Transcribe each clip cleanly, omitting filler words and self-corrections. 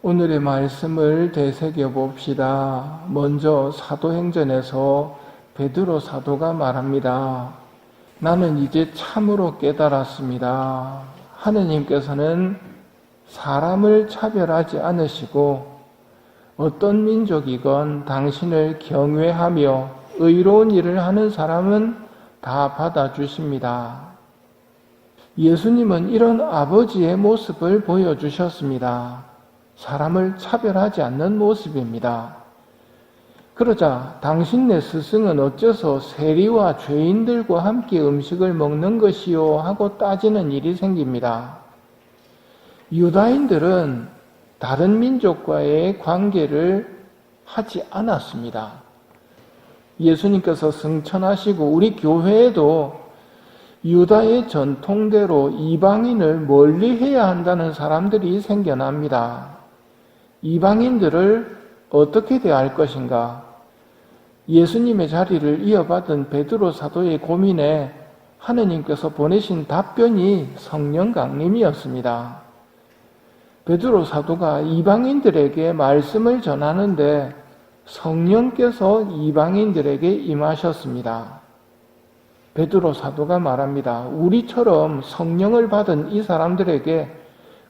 오늘의 말씀을 되새겨 봅시다. 먼저 사도행전에서 베드로 사도가 말합니다. 나는 이제 참으로 깨달았습니다. 하느님께서는 사람을 차별하지 않으시고 어떤 민족이건 당신을 경외하며 의로운 일을 하는 사람은 다 받아주십니다. 예수님은 이런 아버지의 모습을 보여주셨습니다. 사람을 차별하지 않는 모습입니다. 그러자 당신네 스승은 어째서 세리와 죄인들과 함께 음식을 먹는 것이요 하고 따지는 일이 생깁니다. 유다인들은 다른 민족과의 관계를 하지 않았습니다. 예수님께서 승천하시고 우리 교회에도 유다의 전통대로 이방인을 멀리해야 한다는 사람들이 생겨납니다. 이방인들을 어떻게 대할 것인가? 예수님의 자리를 이어받은 베드로 사도의 고민에 하느님께서 보내신 답변이 성령 강림이었습니다. 베드로 사도가 이방인들에게 말씀을 전하는데 성령께서 이방인들에게 임하셨습니다. 베드로 사도가 말합니다. 우리처럼 성령을 받은 이 사람들에게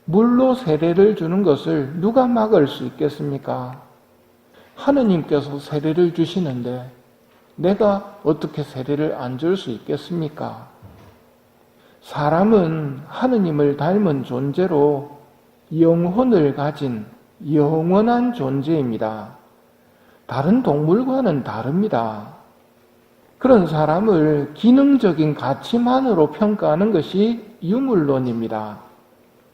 물로 세례를 주는 것을 누가 막을 수 있겠습니까? 하느님께서 세례를 주시는데 내가 어떻게 세례를 안 줄 수 있겠습니까? 사람은 하느님을 닮은 존재로 영혼을 가진 영원한 존재입니다. 다른 동물과는 다릅니다. 그런 사람을 기능적인 가치만으로 평가하는 것이 유물론입니다.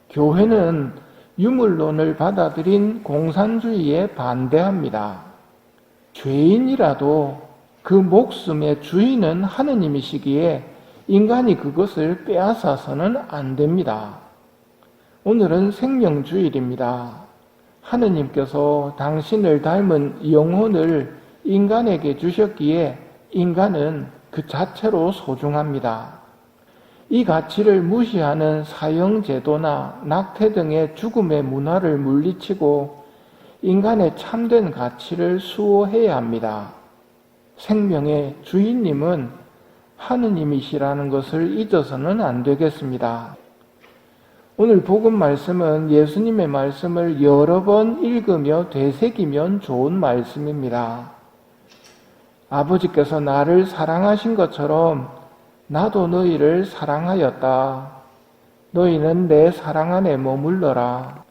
교회는 유물론을 받아들인 공산주의에 반대합니다. 죄인이라도 그 목숨의 주인은 하느님이시기에 인간이 그것을 빼앗아서는 안 됩니다. 오늘은 생명주일입니다. 하느님께서 당신을 닮은 영혼을 인간에게 주셨기에 인간은 그 자체로 소중합니다. 이 가치를 무시하는 사형제도나 낙태 등의 죽음의 문화를 물리치고 인간의 참된 가치를 수호해야 합니다. 생명의 주인님은 하느님이시라는 것을 잊어서는 안 되겠습니다. 오늘 복음 말씀은 예수님의 말씀을 여러 번 읽으며 되새기면 좋은 말씀입니다. 아버지께서 나를 사랑하신 것처럼 나도 너희를 사랑하였다. 너희는 내 사랑 안에 머물러라.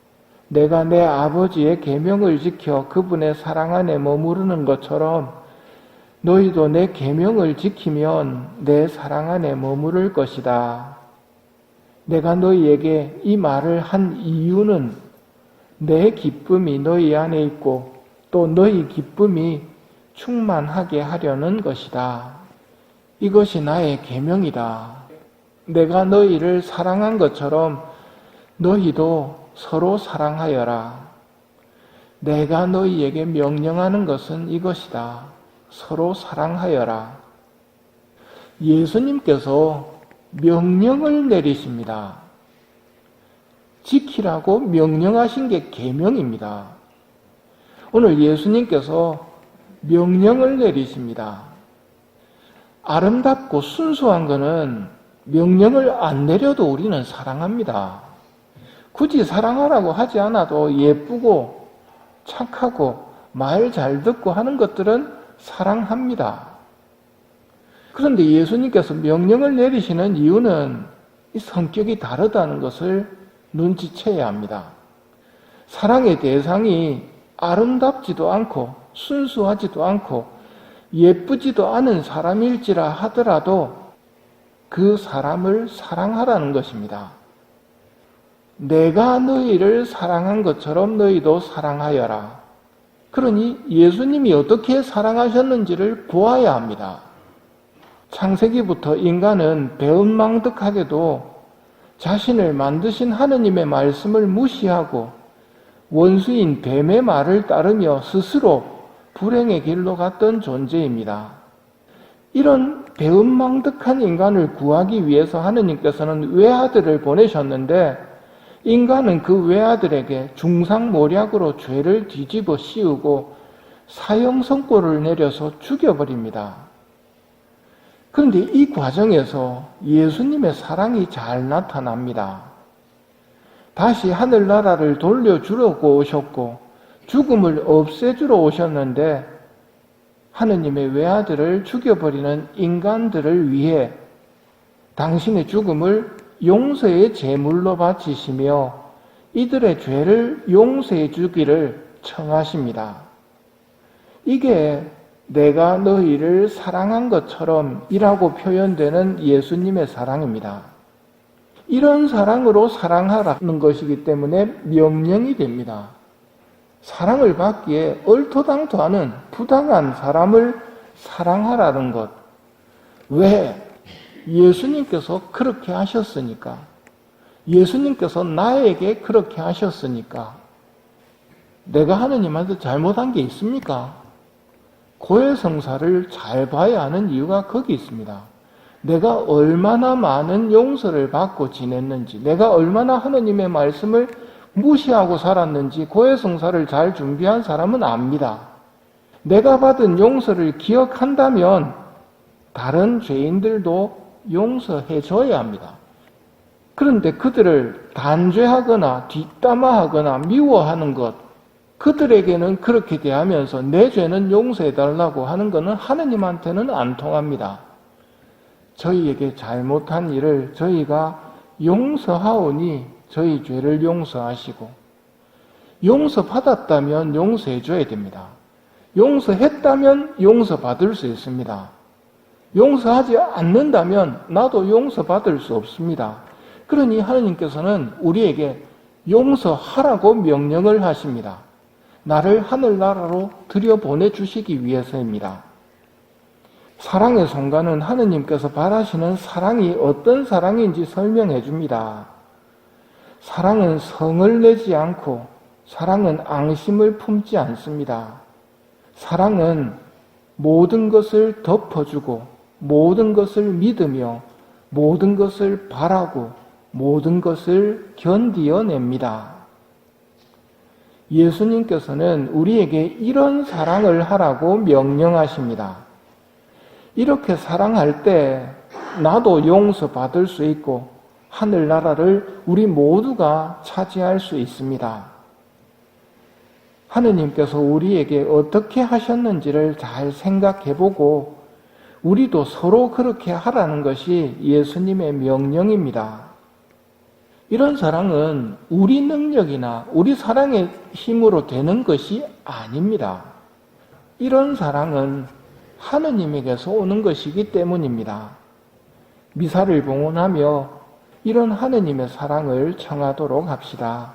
내가 내 아버지의 계명을 지켜 그분의 사랑 안에 머무르는 것처럼 너희도 내 계명을 지키면 내 사랑 안에 머무를 것이다. 내가 너희에게 이 말을 한 이유는 내 기쁨이 너희 안에 있고 또 너희 기쁨이 충만하게 하려는 것이다. 이것이 나의 계명이다. 내가 너희를 사랑한 것처럼 너희도 서로 사랑하여라. 내가 너희에게 명령하는 것은 이것이다. 서로 사랑하여라. 예수님께서 명령을 내리십니다. 지키라고 명령하신 게 계명입니다. 오늘 예수님께서 명령을 내리십니다. 아름답고 순수한 것은 명령을 안 내려도 우리는 사랑합니다. 굳이 사랑하라고 하지 않아도 예쁘고 착하고 말 잘 듣고 하는 것들은 사랑합니다. 그런데 예수님께서 명령을 내리시는 이유는 이 성격이 다르다는 것을 눈치채야 합니다. 사랑의 대상이 아름답지도 않고 순수하지도 않고 예쁘지도 않은 사람일지라 하더라도 그 사람을 사랑하라는 것입니다. 내가 너희를 사랑한 것처럼 너희도 사랑하여라. 그러니 예수님이 어떻게 사랑하셨는지를 보아야 합니다. 창세기부터 인간은 배은망덕하게도 자신을 만드신 하느님의 말씀을 무시하고 원수인 뱀의 말을 따르며 스스로 불행의 길로 갔던 존재입니다. 이런 배은망덕한 인간을 구하기 위해서 하느님께서는 외아들을 보내셨는데 인간은 그 외아들에게 중상모략으로 죄를 뒤집어 씌우고 사형 선고를 내려서 죽여버립니다. 그런데 이 과정에서 예수님의 사랑이 잘 나타납니다. 다시 하늘나라를 돌려주려고 오셨고 죽음을 없애주러 오셨는데 하느님의 외아들을 죽여버리는 인간들을 위해 당신의 죽음을 용서의 제물로 바치시며 이들의 죄를 용서해 주기를 청하십니다. 이게 내가 너희를 사랑한 것처럼 이라고 표현되는 예수님의 사랑입니다. 이런 사랑으로 사랑하라는 것이기 때문에 명령이 됩니다. 사랑을 받기에 얼토당토하는 부당한 사람을 사랑하라는 것. 왜? 예수님께서 그렇게 하셨으니까. 예수님께서 나에게 그렇게 하셨으니까. 내가 하느님한테 잘못한 게 있습니까? 고해성사를 잘 봐야 하는 이유가 거기 있습니다. 내가 얼마나 많은 용서를 받고 지냈는지, 내가 얼마나 하느님의 말씀을 무시하고 살았는지 고해성사를 잘 준비한 사람은 압니다. 내가 받은 용서를 기억한다면 다른 죄인들도 용서해 줘야 합니다. 그런데 그들을 단죄하거나 뒷담화하거나 미워하는 것, 그들에게는 그렇게 대하면서 내 죄는 용서해달라고 하는 것은 하느님한테는 안 통합니다. 저희에게 잘못한 일을 저희가 용서하오니 저희 죄를 용서하시고, 용서받았다면 용서해줘야 됩니다. 용서했다면 용서받을 수 있습니다. 용서하지 않는다면 나도 용서받을 수 없습니다. 그러니 하느님께서는 우리에게 용서하라고 명령을 하십니다. 나를 하늘나라로 들여보내주시기 위해서입니다. 사랑의 성가는 하느님께서 바라시는 사랑이 어떤 사랑인지 설명해 줍니다. 사랑은 성을 내지 않고 사랑은 앙심을 품지 않습니다. 사랑은 모든 것을 덮어주고 모든 것을 믿으며 모든 것을 바라고 모든 것을 견디어냅니다. 예수님께서는 우리에게 이런 사랑을 하라고 명령하십니다. 이렇게 사랑할 때 나도 용서받을 수 있고 하늘나라를 우리 모두가 차지할 수 있습니다. 하느님께서 우리에게 어떻게 하셨는지를 잘 생각해보고 우리도 서로 그렇게 하라는 것이 예수님의 명령입니다. 이런 사랑은 우리 능력이나 우리 사랑의 힘으로 되는 것이 아닙니다. 이런 사랑은 하느님에게서 오는 것이기 때문입니다. 미사를 봉헌하며 이런 하느님의 사랑을 청하도록 합시다.